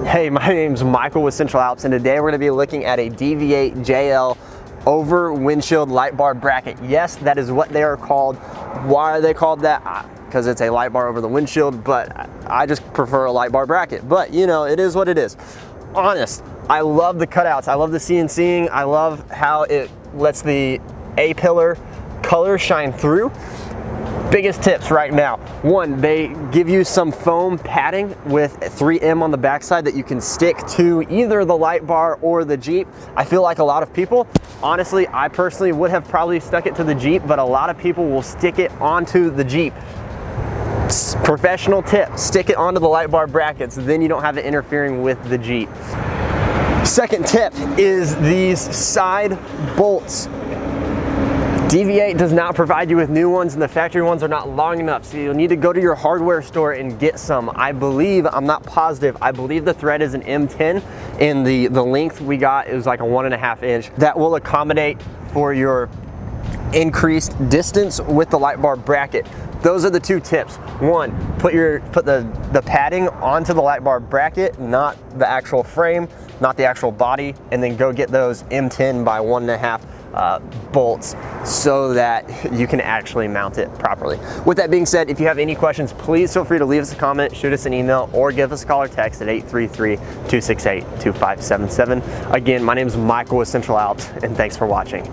Hey, my name's Michael with Central Alps, and today we're going to be looking at a DV8 JL over windshield light bar bracket. Yes, that is what they are called. Why are they called that? Because it's a light bar over the windshield, but I just prefer a light bar bracket. But you know, it is what it is. Honest, I love the cutouts. I love the CNCing. I love how it lets the A-pillar color shine through. Biggest tips right now. One, they give you some foam padding with 3M on the backside that you can stick to either the light bar or the Jeep. I feel like a lot of people, honestly, I personally would have probably stuck it to the Jeep, but a lot of people will stick it onto the Jeep. Professional tip, stick it onto the light bar brackets, then you don't have it interfering with the Jeep. Second tip is these side bolts. DV8 does not provide you with new ones, and the factory ones are not long enough, so you'll need to go to your hardware store and get some. I believe, I'm not positive, I believe the thread is an M10, and the length we got is like a 1.5 inch. That will accommodate for your increased distance with the light bar bracket. Those are the two tips. One, put the padding onto the light bar bracket, not the actual frame, not the actual body, and then go get those M10 by 1.5 bolts so that you can actually mount it properly. With that being said, if you have any questions, please feel free to leave us a comment, shoot us an email, or give us a call or text at 833-268-2577. Again, my name is Michael with Central Alps, and thanks for watching.